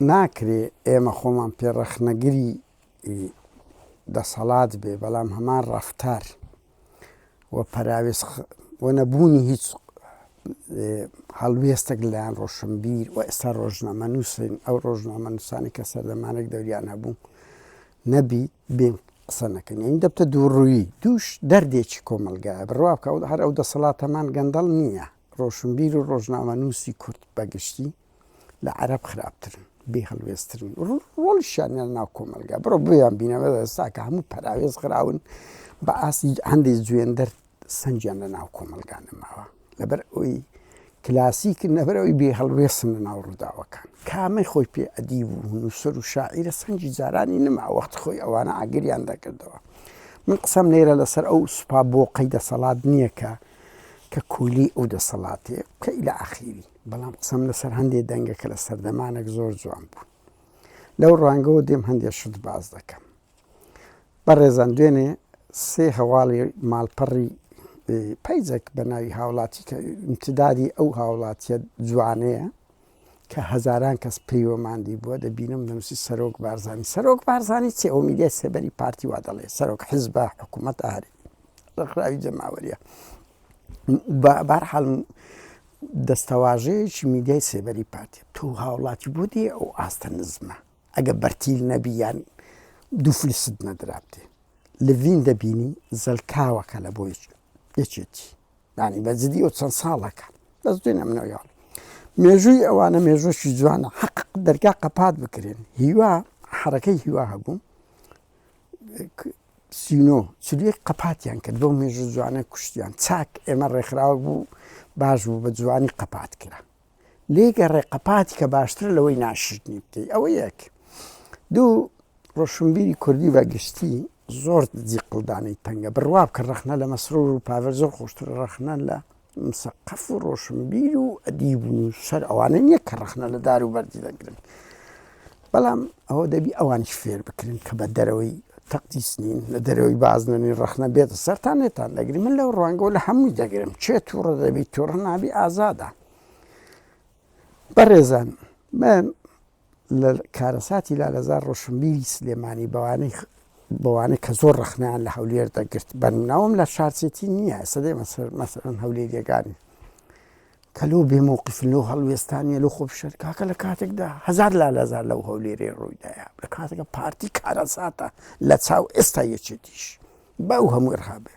ناکرێ ئێمە خۆمان پێڕەخنەگری دەسەڵات بێ، بەڵام هەمان ڕەفتار و پەراوێز و نەبوونی هیچ هەڵوێستێک لەلایەن ڕۆشنبیر و ئێستا ڕۆژنامەنووسین ئەو ڕۆژنامەنووسانی کە سەردەمانێک دەوریان هەبوو نەبی بێن قسە نەکەن، یعنی دەبتە دووڕووی دووش دەردێکی کۆمەلگایە بڕوا بکە هەر ئەو دەسەڵاتەمان گەندەڵ نییە. ڕۆشنبیر و ڕۆژنامەنووسی کورد بەگشتی لە عەرەب خراپترن، بێ هەڵوێستترن، ڕۆڵیشیان ناو کۆمەلگا بڕۆ بۆیان بینەوە ئێستا کە هەموو پەراوێز خراون بە ئاسی هەندێک جوێندەر سەنجیان لە ناو کۆمەلگا نەماوە لەبەر ئەوی کلاسیکن لەبەر ئەوی بێ هەڵوێستن لە ناو ڕووداوەکان. کامەی خۆی پێ ئەدیب و نووسەر و شاعیرە سەنجی جارانی نەما وەخت خۆی ئەوانە ئاگریان دەکردەوە. من قسەم لێرە لەسەر ئەو سوپا بۆقەی دەسەڵات نییە کە کولی ئەو دەسەڵاتێ کە ئیلە ئاخیری، بەڵام قسەم لەسەر هەندێک دەنگەکە لە سەردەمانێک زۆر جوان بوون. لەو ڕوانگەوە دێم هەندێک شت باز دەکەم. بەڕێزان دوێنێ سێ هەواڵی ماڵپەڕی پەیجێک بە ناوی هاوڵاتی کە ئیمتدادی ئەو هاوڵاتیە جوانەیە کە هەزاران کەس پەیوەماندی بووە دەبینم دەنووسی سەرۆک بارزانی. سەرۆک بارزانی چێ؟ ئەو میدیای سێبەری پارتی وا دەڵێ سەرۆک حیزبە حکوومەت ئاری ڕێکخراوی جەماوەریە. بەهەرحاڵ دەستەواژەیەکی میدیای سێبەری پارتی تۆ هاوڵاتی بۆ دێ ئەو ئاستە نزمە ئەگە بەرتیل نەبی یان دوو فلست نەدرابتێ لەڤین دەبینی زەلکاوەکە لە بۆ یەکێتی دانی بەجددی ئەو چەند ساڵەکە دەست دوێنە منەوەیاڵ مێژووی ئەوانە مێژۆشی جوانە حەق دەرگا قەپات بکرێن. هیوا حرەکەی هیوا هەبوو سینۆ چلوەک قەپاتیان کرد بۆ مێژە جوانە کوشتیان چاک ئێمە ڕێکخراوە بوو باش بوو بە جوانی قەپات کرا لێگە ڕێقەپاتی کە باشتر لەوەی ناشرنی بکەی. ئەوە یەک. دوو ڕۆشنبیری کوردی بەگشتی زۆر جیقلدانەی تەنگە بڕواب کە ڕەخنە لە مەسرور و پاڤەر زۆر خۆشتر ڕەخنە لە مسەقەف و ڕۆشنبیر و ئەدیب و سەر ئەوانە نییە کە ڕەخنە لە دار و بەردی دەگرن، بەڵام ئەوە دەبی ئەوانیش فێر بکرن کە بە دەرەوەی تەقدیس نین لە دەرەوەی بازننی ڕەخنە بێتە سەرتان نێتان دەگری. من لەو ڕوانگەوە لە هەمووی دەگرم چێ تووڕە دەبی تووڕە نابی ئازادە. بەڕێزان من لە کارەساتی لالەزار ڕۆشنبیری سلێمانی بەوانەی کە زۆر ڕەخنیان لە هەولێر دەگرت بەناوم لە شارچێتی نییە ئێستا مەسەرەن هەولێریەکانی کەلو بێمەوقیفن لەو هەڵوێستانیە لەو خۆپشەر کاکە لە کاتێکدا هەزار لالەزار لەو هەولێرێ ڕوویدایە لە کاتێکە پارتی کارەساتە لە چاو ئێستا یەکێتیش بەو هەموو ئێرهابێ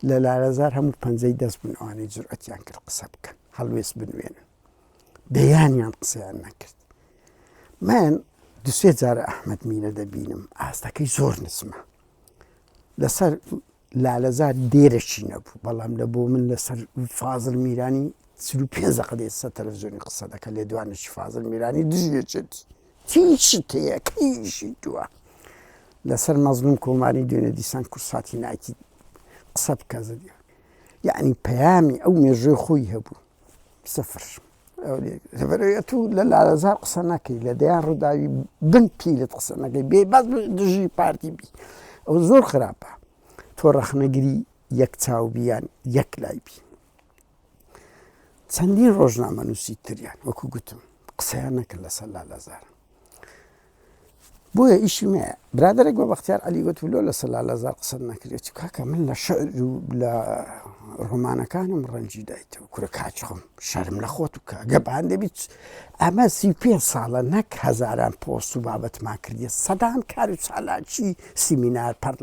لە لالەزار هەموو پەنجەی دەست بوون ئەوانەی جورئەتیان کرد قسە بکەن هەڵوێست بنوێنن بەیانیان قسەیان نەکرد. من دوسێ جارە ئەحمەد مینە دەبینم ئاستەکەی زۆر نزمە لەسەر لالەزار دێرەشی نەبوو، بەڵام لە بۆ من لەسەر فازڵ میرانی 35 دقەی سە تەلەڤیزیۆنی قسە دەکە لێ دوانشی فازڵ میرانی دژێچێت تیشت هەیە کەیشی دووە لەسەر مەزلوم کۆماری دوێنێ دیسان کورساتی نایکی قسە بکە زەدی یعنی پەیامی ئەو مێژوی خۆی هەبوو سەفر لەبەرەوەیەتوو لە لالەزار قسە نەکەی لە دەیان ڕووداوی بن پیلت قسە نەکەی بێ باز دژی پارتی بی ئەو زۆر خراپە تۆ ڕەخنەگری یەک چاوبیان یەک لای بی. چەندین ڕۆژنامەنووسی تریان وەکو گوتم قسەیان نەکرد لەسەر لالەزار بۆیە ئیشی مەیە. برادێک بە بەختیار عەلی گوتولۆ لەسەر لالەزار قسە نەکرێت کاکە من لە شەعر و لە ڕۆمانەکانم ڕەنجی دایتەوە کورە کاچخۆم شەرم لە خۆت وکە گەبان دەبیت ئەمە 35 ساڵە نەک هەزاران پۆست و بابەتمان کردیە سەدان کار و چالاکی سیمینار پەر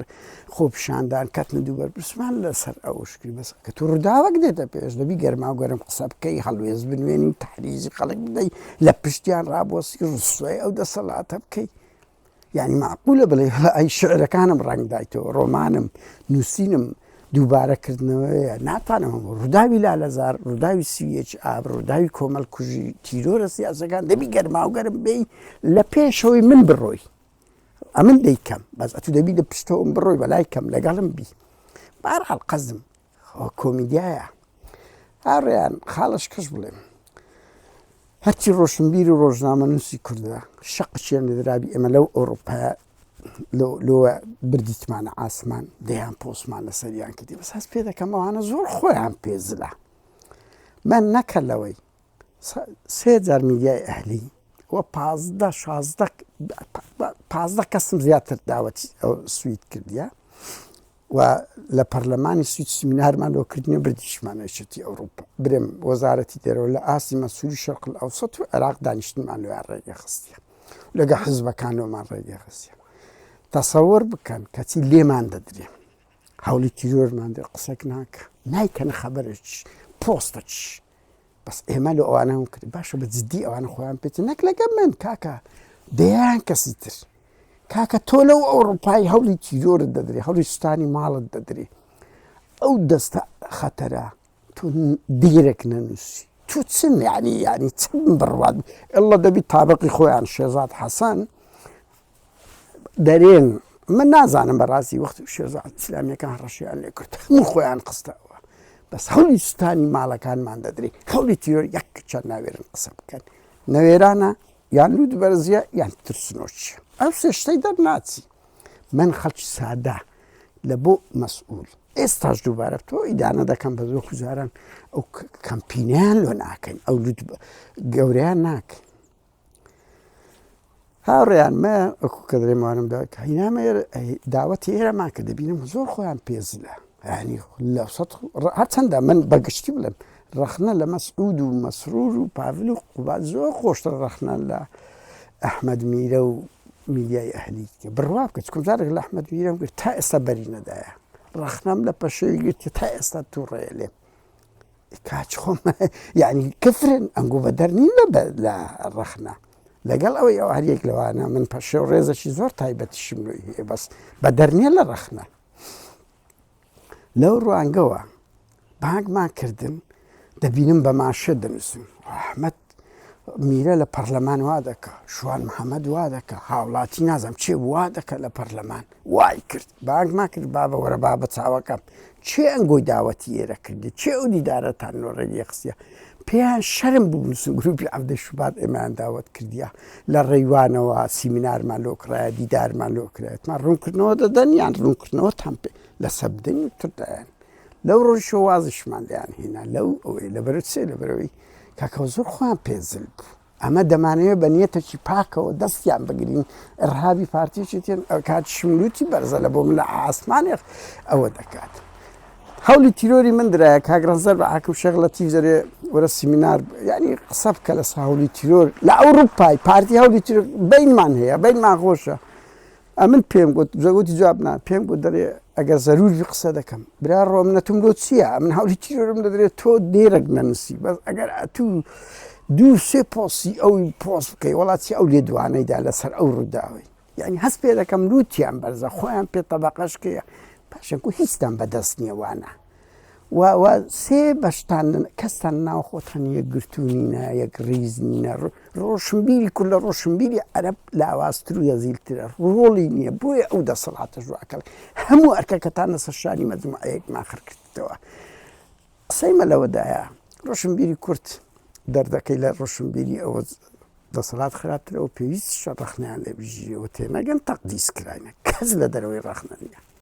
خۆپیشاندان کەتنە دووبەر برسمان لەسەر ئەوشکری بەس کە تو ڕووداوەک دێتە پێش دەبی گەرما و گەرم قسە بکەی هەڵوێز بنوێنی تحریزی خەڵک بدەی لە پشتیان ڕابۆسی ڕسوای ئەو دەسەڵاتە بکەی. یعنی معقولە بڵێ ئەی شعرەکانم ڕنگ دایتەوە ڕۆمانم نووسینم دووبارەکردنەوەیە ناتوانم ڕووداوی لالەزار ڕووداوی سویەچ ئاب ڕووداوی کۆمەڵ کوژی تیرۆرە سیاسەکان دەبی گەرما و گەرم بێی لە پێشەوەی من بڕۆی ئەمن دەیکەم بەس ئەتو دەبی لە پشتەوەم بڕۆی بەلای کەم لەگەڵم بی بەهەرحاڵ قەزم کۆمیدیایە هەڕێیان خاڵش کەش بڵێم هەرچی ڕۆشنبیر و ڕۆژنامەنووسی کوردە شەقشیان لەدرابی ئێمە لەو ئەوڕۆپایە لۆوە بردیتمانە ئاسمان دەیان پۆسمان لەسەریان کردی بەس هەست پێ دەکەم ئەوانە زۆر خۆیان پێزلە. من نەکە لەوەی 3 جار میدیای ئەهلی وە 15 کەسم زیاتر داوەتی ئەو سوید کردیە و لە پەرلەمانی سوید سمینارمان لۆکردنی بردیشمانەوەچێتی ئەوروپا برێم وەزارەتی دەرەوە لە ئاسی مەسوولی شەرق ئەوسەط و عێراق دانیشتنمان لەوێ ڕێگە خستیە لەگە حزبەکانەوەمان ڕێگە خستیە تەسەوەر بکەن کەچی لێمان دەدرێ هەوڵی تیرۆرمان دێ قسەک ناکە نایکەنە خەبەرێک پۆستە چ بەس ئێمە لە ئەوانەوە کرد باشە بە جددی ئەوانە خۆیان پێێت نەک لەگە من کاکە دەیان کەسی تر کاکە تۆ لەو ئەوروپای هەوڵی تیرۆرت دەدرێ هەوڵی سوستانی ماڵت دەدرێ ئەو دەستە خەتەرە تۆ دیرێک نەنووسی تو چن ینی چن بڕوات ئەڵە دەبی تابقی خۆیان شێزاد حەسەن دەرێن من نازانم بەڕاستی وەختی شێزاد ئیسلامیەکان ڕەشیان لێ کرد هەموو خۆیان قستەوە بەس هەوڵی سوستانی ماڵەکانمان دەدرێ هەوڵی تیرۆر یەک چەند ناوێرن قسە بکەن نەوێرانە یان لود بەرزیە یان ترسنۆچیە ئەو سێشتەی دەرناچی من خەڵکی سادە لە بۆ مەسئول ئێستاش دووبارە تۆ ئیدانە دەکەم بە زۆر کوزاران ئەو کەمپینیان لۆ ناکەین ئەو گەورەیان ناکەین هاوڕێیان مە ئەوکو کە دەرێموانم هینامە داوەتی ئێرەمان کە دەبینم زۆر خۆیان پێزلە ینی لە هەرچەندە من بەگشتی بڵێم ڕەخنە لە مەسعود و مەسرور و پاڤل و قوبات زۆر خۆشتر ڕەخنە لە ئەحمەد میرە و میلیای ئەهلی بڕوا بکە چکم جارێک لە ئەحمەد میرەم کرد تا ئێستا بەری نەدایە ڕەخنەم لە پەشەوی گرتی تا ئێستا تووڕێ لێم کاچ خۆم یعنی کفرن ئەنگۆ بە دەرنین لە ڕەخنە لەگەڵ ئەوەی ئەو هەریەک لەوانە من پەشێ و ڕێزەشی زۆر تایبەتیشم لۆی هەیە بەس بە دەرنیە لە ڕەخنە لەو ڕوانگەوە بانگمان کردن دەبینم بە ماشە دەنووسم ئەحمەد میرە لە پەرلەمان وا دەکە شوان محەممەد وا دەکە هاوڵاتی نازم چێ وا دەکە لە پەرلەمان وای کرد بانگمان کرد بابە وەرە بابە چاوەکەم چێ ئەنگۆی داوەتی ئێرە کردی چێ ئەو دیدارەتان نۆڕێگی قسیە پێیان شەرم بوونسم گروپی عەبدە شوبات ئێمەیان داوەت کردیە لە ڕێیوانەوە سیمینارمان لۆکرایە دیدارمان لۆکرێتمان ڕوونکردنەوە دەدەن یان ڕوونکردنەوەتان پێ لە سەبدەنی تردایەن لەو ڕۆژشە وازشمان لیان هێنا لەو ئەوەی لەبەرە چێ لەبەرەوەی کاکەوە زۆر خۆیان پێزل بوو ئەمە دەمانەوێت بە نیەتێکی پاکەوە دەستیان بگرین ئەرهابی پارتیی تێن کات شملوتی بەرزە لە بۆ من لە ئاسمانێک ئەوە دەکات هەولی تیرۆری من درایە کاگرەنزەر بە حاکم شێخ لەتیف دەرێ وەرە سیمینار ینی قسە بکە لە هەولی تیرۆر لە ئەوروپای پارتی هەولی تیرۆر بینمان هەیە بینمان خۆشە ئەمن پێم گوت زەگوتی جواب نا پێم گوت دەرێ ئەگەر زەروری قسە دەکەم برا ڕۆمنەتم لۆ چییە من هەولی تیرۆرم دەدرێت تۆ دێرەک نەنووسی بەس ئەگەر ئەتوو دوو سێ پۆسی ئەوی پۆست بکەی وڵاتی ئەو لێدوانەیدا لەسەر ئەو ڕووداوی یعنی هەست پێ دەکەم لوتیان بەرزە خۆیان پێ تەبەقەشکەیە پاشەکو هیچتان بەدەست نییە وانە و سێ بەشتان کەستان ناوخۆتان یەک گرتوونینە یەک ریزنینە ڕۆشنبیری کورد لە ڕۆشنبیری عەرەب لاوازتر و یەزیلترە ڕۆڵی نییە بۆیە ئەو دەسەڵاتە ژواکەڵ هەموو ئەرکەکەتان لەسەر شانی مەجموعەیەکمان خڕکردەوە قسەی مە لەوەدایە ڕۆشنبیری کورد دەردەکەی لە ڕۆشنبیری ئەوە دەسەڵات خراپترەوە پێویست ڕەخنەیان لێ بژیرەوە تێنەگەن تەقدیس کراینە کەس لە دەرەوەی ڕەخنە نییە